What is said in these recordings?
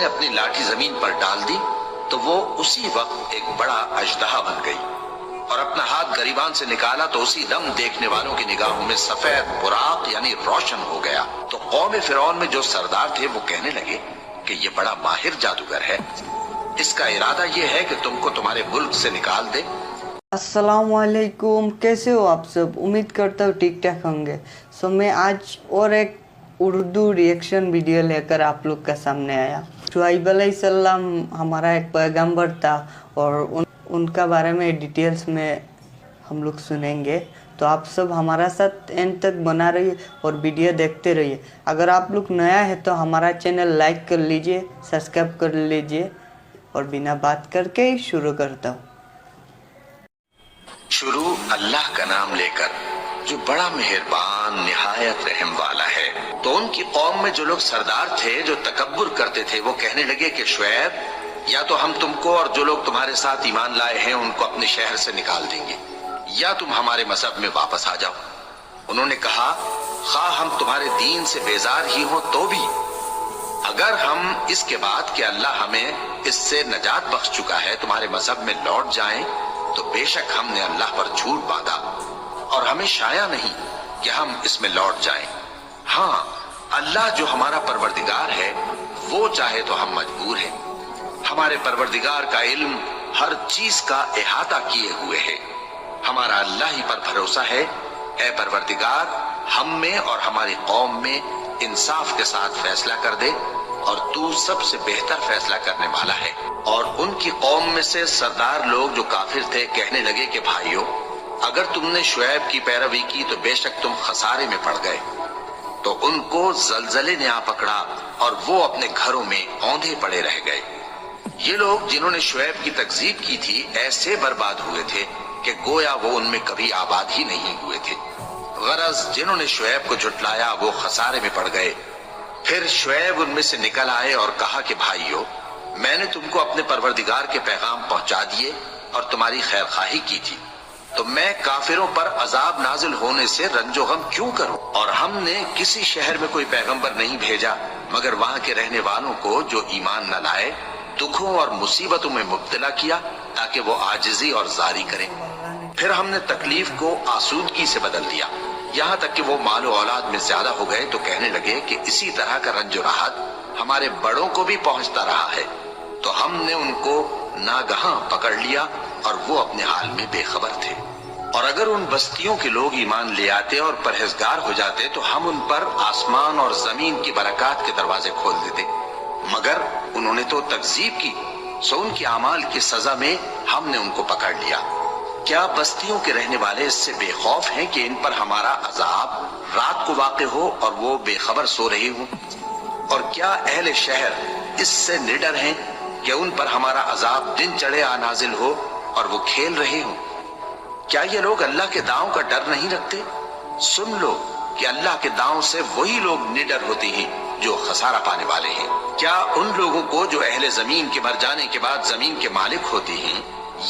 نے اپنی لاٹھی زمین پر ڈال دی تو وہ اسی وقت ایک بڑا اژدہا بن گئی، اور اپنا ہاتھ گریبان سے نکالا تو اسی دم دیکھنے والوں کی نگاہوں میں سفید براق یعنی روشن ہو گیا۔ تو قوم فرعون میں جو سردار تھے وہ کہنے لگے کہ یہ بڑا ماہر جادوگر ہے، اس کا ارادہ یہ ہے کہ تم کو تمہارے ملک سے نکال دے۔ السلام علیکم، کیسے ہو آپ سب؟ امید کرتا ہوں ٹھیک ٹھاک ہوں گے۔ میں آج اور ایک اردو ریئیکشن ویڈیو لے کر آپ لوگ کا سامنے آیا۔ شعیب علیہ السلام ہمارا ایک پیغمبر تھا اور ان کا بارے میں ڈیٹیلز میں ہم لوگ سنیں گے، تو آپ سب ہمارا ساتھ اینڈ تک بنا رہیے اور ویڈیو دیکھتے رہیے۔ اگر آپ لوگ نیا ہے تو ہمارا چینل لائک کر لیجئے، سبسکرائب کر لیجئے، اور بنا بات کر کے شروع کرتا ہوں۔ شروع اللہ کا نام لے کر جو بڑا مہربان نہایت رحم والا ہے۔ تو ان کی قوم میں جو لوگ سردار تھے جو تکبر کرتے تھے وہ کہنے لگے کہ شعیب، یا تو ہم تم کو اور جو لوگ تمہارے ساتھ ایمان لائے ہیں ان کو اپنے شہر سے نکال دیں گے، یا تم ہمارے مذہب میں واپس آ جاؤ۔ انہوں نے کہا خواہ ہم تمہارے دین سے بیزار ہی ہوں تو بھی اگر ہم اس کے بعد کہ اللہ ہمیں اس سے نجات بخش چکا ہے تمہارے مذہب میں لوٹ جائیں تو بے شک ہم نے اللہ پر جھوٹ باندھا، اور ہمیں شایع نہیں کہ ہم اس میں لوٹ جائیں۔ ہاں، اللہ جو ہمارا پروردگار ہے وہ چاہے تو ہم مجبور ہیں۔ ہمارے پروردگار کا علم ہر چیز کا احاطہ کیے ہوئے ہے۔ ہمارا اللہ ہی پر بھروسہ ہے۔ اے پروردگار، ہم میں اور ہماری قوم میں انصاف کے ساتھ فیصلہ کر دے، اور تو سب سے بہتر فیصلہ کرنے والا ہے۔ اور ان کی قوم میں سے سردار لوگ جو کافر تھے کہنے لگے کہ بھائیو، اگر تم نے شعیب کی پیروی کی تو بے شک تم خسارے میں پڑ گئے۔ تو ان کو زلزلے نے آ پکڑا اور وہ اپنے گھروں میں اوندھے پڑے رہ گئے۔ یہ لوگ جنہوں نے شعیب کی تکذیب کی تھی ایسے برباد ہوئے تھے کہ گویا وہ ان میں کبھی آباد ہی نہیں ہوئے تھے۔ غرض جنہوں نے شعیب کو جھٹلایا وہ خسارے میں پڑ گئے۔ پھر شعیب ان میں سے نکل آئے اور کہا کہ بھائیو، میں نے تم کو اپنے پروردگار کے پیغام پہنچا دیے اور تمہاری خیر خواہی کی تھی، تو میں کافروں پر عذاب نازل ہونے سے رنج و غم کیوں کروں؟ اور ہم نے کسی شہر میں کوئی پیغمبر نہیں بھیجا مگر وہاں کے رہنے والوں کو جو ایمان نہ لائے دکھوں اور مصیبتوں میں مبتلا کیا تاکہ وہ عاجزی اور زاری کریں۔ پھر ہم نے تکلیف کو آسودگی سے بدل دیا، یہاں تک کہ وہ مال و اولاد میں زیادہ ہو گئے تو کہنے لگے کہ اسی طرح کا رنج و راحت ہمارے بڑوں کو بھی پہنچتا رہا ہے۔ تو ہم نے ان کو ناگہاں پکڑ لیا اور وہ اپنے حال میں بے خبر تھے۔ اور اگر ان بستیوں کے لوگ ایمان لے آتے اور پرہیزگار ہو جاتے تو ہم ان پر آسمان اور زمین کی برکات کے دروازے کھول دیتے، مگر انہوں نے تو تکذیب کی، سو ان کے اعمال کی سزا میں ہم نے ان کو پکڑ لیا۔ کیا بستیوں کے رہنے والے اس سے بے خوف ہیں کہ ان پر ہمارا عذاب رات کو واقع ہو اور وہ بے خبر سو رہے ہوں؟ اور کیا اہل شہر اس سے نڈر ہیں کہ ان پر ہمارا عذاب دن چڑھے آ نازل ہو اور وہ کھیل رہے ہوں؟ کیا یہ لوگ اللہ کے داؤں کا ڈر نہیں رکھتے؟ سن لو کہ اللہ کے داؤں سے وہی لوگ نڈر ہوتے ہیں جو خسارہ پانے والے ہیں۔ کیا ان لوگوں کو جو اہل زمین کے مر جانے کے بعد زمین کے مالک ہوتے ہیں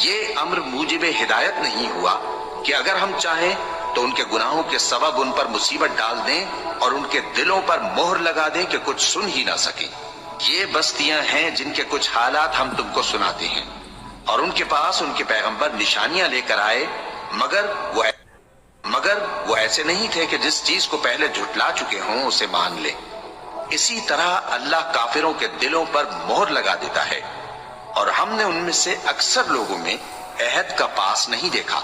یہ امر موجب ہدایت نہیں ہوا کہ اگر ہم چاہیں تو ان کے گناہوں کے سبب ان پر مصیبت ڈال دیں اور ان کے دلوں پر مہر لگا دیں کہ کچھ سن ہی نہ سکیں؟ یہ بستیاں ہیں جن کے کچھ حالات ہم تم کو سناتے ہیں، اور ان کے پاس ان کے پیغمبر نشانیاں لے کر آئے، مگر وہ ایسے نہیں تھے کہ جس چیز کو پہلے جھٹلا چکے ہوں اسے مان لیں۔ اسی طرح اللہ کافروں کے دلوں پر مہر لگا دیتا ہے، اور ہم نے ان میں سے اکثر لوگوں میں عہد کا پاس نہیں دیکھا،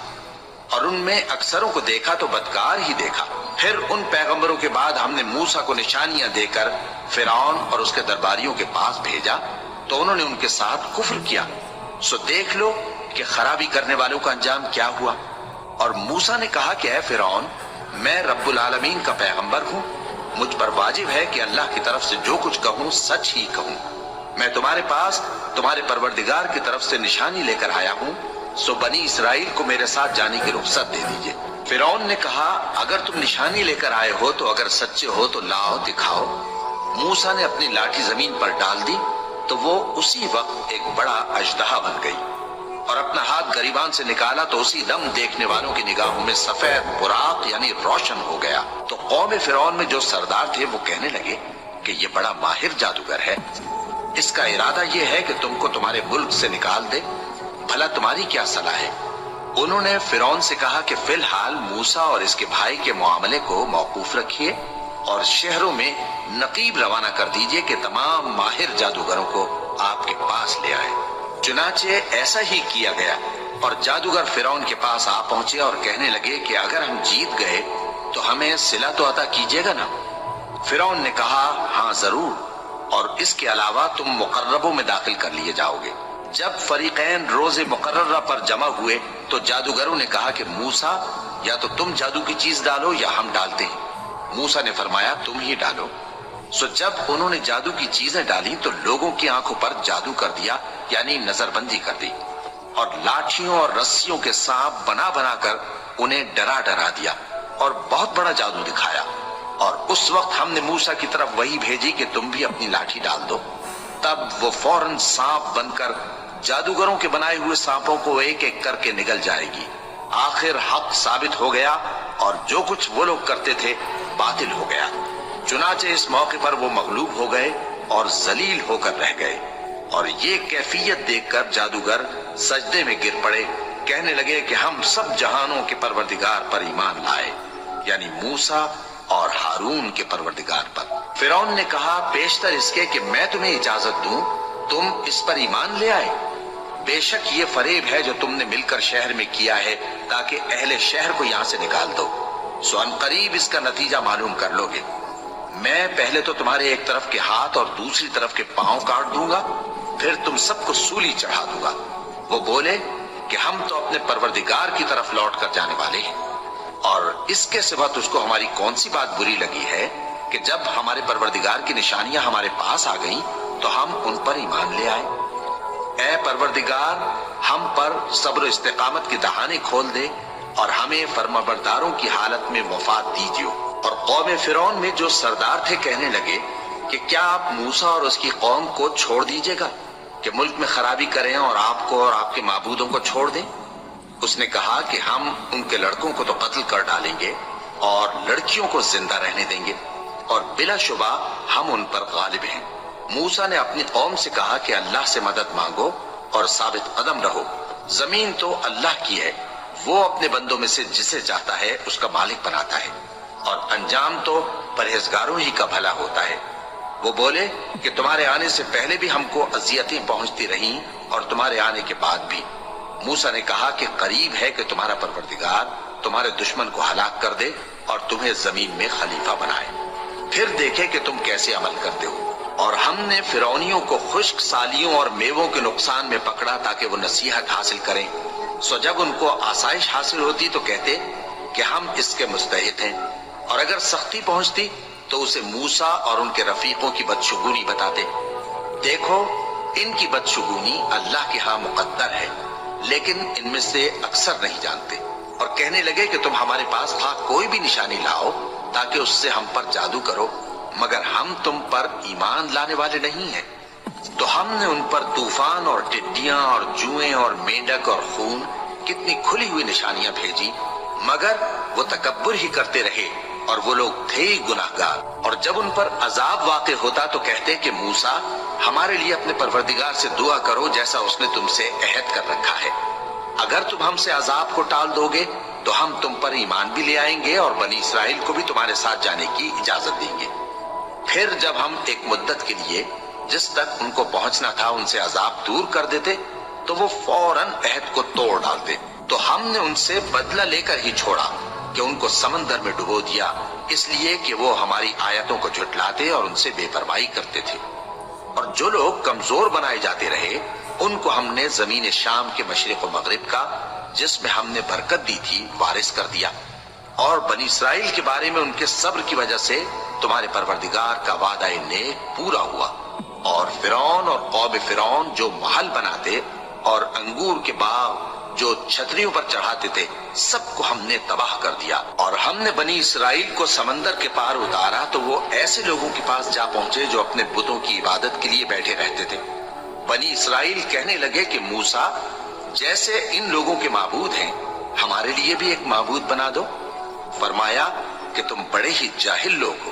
اور ان میں اکثروں کو دیکھا تو بدکار ہی دیکھا۔ پھر ان پیغمبروں کے بعد ہم نے موسیٰ کو نشانیاں دے کر فرعون اور اس کے درباریوں کے پاس بھیجا، تو انہوں نے ان کے ساتھ کفر کیا، سو دیکھ لو کہ خرابی کرنے والوں کا انجام کیا ہوا۔ اور موسیٰ نے کہا کہ اے فرعون، میں رب العالمین کا پیغمبر ہوں، مجھ پر واجب ہے کہ اللہ کی طرف سے جو کچھ کہوں سچ ہی کہوں۔ میں تمہارے پاس تمہارے پروردگار کی طرف سے نشانی لے کر آیا ہوں، سو بنی اسرائیل کو میرے ساتھ جانے کی رخصت دے دیجئے۔ فرعون نے کہا اگر تم نشانی لے کر آئے ہو تو اگر سچے ہو تو لاؤ دکھاؤ۔ موسیٰ نے اپنی لاٹھی زمین پر ڈال دی تو وہ اسی وقت ایک بڑا اژدہا بن گئی، اور اپنا ہاتھ گریبان سے نکالا تو اسی دم دیکھنے والوں کی نگاہوں میں سفید براق یعنی روشن ہو گیا۔ تو قوم فرعون میں جو سردار تھے وہ کہنے لگے کہ یہ بڑا ماہر جادوگر ہے، اس کا ارادہ یہ ہے کہ تم کو تمہارے ملک سے نکال دے، بھلا تمہاری کیا صلاح ہے؟ انہوں نے فرعون سے کہا کہ فی الحال موسیٰ اور اس کے بھائی کے معاملے کو موقوف رکھیے اور شہروں میں نقیب روانہ کر دیجئے کہ تمام ماہر جادوگروں کو آپ کے پاس لے آئے۔ چنانچہ ایسا ہی کیا گیا اور جادوگر فرعون کے پاس آ پہنچے اور کہنے لگے کہ اگر ہم جیت گئے تو ہمیں صلہ تو عطا کیجیے گا نا؟ فرعون نے کہا ہاں ضرور، اور اس کے علاوہ تم مقربوں میں داخل کر لیے جاؤ گے۔ جب فریقین روز مقررہ پر جمع ہوئے تو جادوگروں نے کہا کہ موسیٰ یا تو تم جادو کی چیز ڈالو یا ہم ڈالتے ہیں۔ موسیٰ نے فرمایا تم ہی ڈالو۔ سو جب انہوں نے جادو کی چیزیں ڈالی تو لوگوں کی آنکھوں پر جادو کر دیا، یعنی نظر بندی کر دی، اور لاٹھیوں اور رسیوں کے سانپ بنا بنا کر انہیں ڈرا ڈرا دیا اور بہت بڑا جادو دکھایا۔ اور اس وقت ہم نے موسیٰ کی طرف وحی بھیجی کہ تم بھی اپنی لاٹھی ڈال دو، تب وہ فوراً سانپ بن کر جادوگروں کے بنائے ہوئے سانپوں کو ایک ایک کر کے نگل جائے گی۔ آخر حق ثابت ہو گیا اور جو کچھ وہ لوگ کرتے تھے باطل ہو گیا۔ چنانچہ اس موقع پر وہ مغلوب ہو گئے اور ذلیل ہو کر رہ گئے، اور یہ کیفیت دیکھ کر جادوگر سجدے میں گر پڑے، کہنے لگے کہ ہم سب جہانوں کے پروردگار پر ایمان لائے، یعنی موسیٰ اور ہارون کے پروردگار پر۔ فرعون نے کہا پیشتر اس کے کہ میں تمہیں اجازت دوں تم اس پر ایمان لے آئے؟ بے شک یہ فریب ہے جو تم نے مل کر شہر میں کیا ہے تاکہ اہل شہر کو یہاں سے نکال دو، سو ان قریب اس کا نتیجہ معلوم کر لو گے۔ میں پہلے تو تمہارے ایک طرف کے ہاتھ اور دوسری طرف کے پاؤں کاٹ دوں گا، پھر تم سب کو سولی چڑھا دوں گا۔ وہ بولے کہ ہم تو اپنے پروردگار کی طرف لوٹ کر جانے والے ہیں، اور اس کے سوا تجھ کو ہماری کون سی بات بری لگی ہے کہ جب ہمارے پروردگار کی نشانیاں ہمارے پاس آ گئیں تو ہم ان پر ایمان لے آئے؟ اے پروردگار، ہم پر صبر و استقامت کی دہانے کھول دے اور ہمیں فرمانبرداروں کی حالت میں وفات دیجیے۔ اور قوم فرعون میں جو سردار تھے کہنے لگے کہ کیا آپ موسیٰ اور اس کی قوم کو چھوڑ دیجیے گا کہ ملک میں خرابی کریں اور آپ کو اور آپ کے معبودوں کو چھوڑ دیں؟ اس نے کہا کہ ہم ان کے لڑکوں کو تو قتل کر ڈالیں گے اور لڑکیوں کو زندہ رہنے دیں گے، اور بلا شبہ ہم ان پر غالب ہیں۔ موسیٰ نے اپنی قوم سے کہا کہ اللہ سے مدد مانگو اور ثابت قدم رہو، زمین تو اللہ کی ہے، وہ اپنے بندوں میں سے جسے چاہتا ہے اس کا مالک بناتا ہے، اور انجام تو پرہیزگاروں ہی کا بھلا ہوتا ہے۔ وہ بولے کہ تمہارے آنے سے پہلے بھی ہم کو اذیتیں پہنچتی رہیں اور تمہارے آنے کے بعد بھی۔ موسیٰ نے کہا کہ قریب ہے کہ تمہارا پروردگار تمہارے دشمن کو ہلاک کر دے اور تمہیں زمین میں خلیفہ بنائے، پھر دیکھے کہ تم کیسے عمل کرتے ہو۔ اور ہم نے فرعونیوں کو خشک سالیوں اور میووں کے نقصان میں پکڑا تاکہ وہ نصیحت حاصل کریں، سو جب ان کو آسائش حاصل ہوتی تو کہتے کہ ہم اس کے مستحق ہیں، اور اگر سختی پہنچتی تو اسے موسیٰ اور ان کے رفیقوں کی بدشگونی بتاتے۔ دیکھو ان کی بدشگونی اللہ کے ہاں مقدر ہے، لیکن ان میں سے اکثر نہیں جانتے، اور کہنے لگے کہ تم ہمارے پاس کوئی بھی نشانی لاؤ تاکہ اس سے ہم پر جادو کرو، مگر ہم تم پر ایمان لانے والے نہیں ہیں۔ تو ہم نے ان پر طوفان اور ٹڈیاں اور جوئیں اور مینڈک اور خون کتنی کھلی ہوئی نشانیاں بھیجی، مگر وہ تکبر ہی کرتے رہے اور وہ لوگ تھے ہی گناہگار۔ اور جب ان پر عذاب واقع ہوتا تو کہتے کہ موسیٰ ہمارے لیے اپنے پروردگار سے دعا کرو جیسا اس نے تم سے عہد کر رکھا ہے، اگر تم ہم سے عذاب کو ٹال دو گے تو ہم تم پر ایمان بھی لے آئیں گے اور بنی اسرائیل کو بھی تمہارے ساتھ جانے کی اجازت دیں گے۔ پھر جب ہم ایک مدت کے لیے جس تک ان کو پہنچنا تھا ان سے عذاب دور کر دیتے تو وہ فوراً عہد کو توڑ ڈالتے، تو ہم نے ان سے بدلہ لے کر ہی چھوڑا کہ ان کو سمندر میں ڈبو دیا، اس لیے کہ وہ ہماری آیتوں کو جھٹلاتے اور ان سے بے پرواہی کرتے تھے۔ اور جو لوگ کمزور بنائے جاتے رہے ان کو ہم نے زمین شام کے مشرق و مغرب کا جس میں ہم نے برکت دی تھی وارث کر دیا۔ اور بنی اسرائیل کے بارے میں ان کے صبر کی وجہ سے تمہارے پروردگار کا وعدہ نیک پورا ہوا۔ اور فرعون اور قوم فرعون جو محل بناتے اور انگور کے باغ جو چھتریوں پر چڑھاتے تھے سب کو ہم نے تباہ کر دیا۔ اور ہم نے بنی اسرائیل کو سمندر کے پار اتارا تو وہ ایسے لوگوں کے پاس جا پہنچے جو اپنے بتوں کی عبادت کے لیے بیٹھے رہتے تھے۔ بنی اسرائیل کہنے لگے کہ موسیٰ جیسے ان لوگوں کے معبود ہیں ہمارے لیے بھی ایک معبود بنا دو۔ فرمایا کہ تم بڑے ہی جاہل لوگ ہو،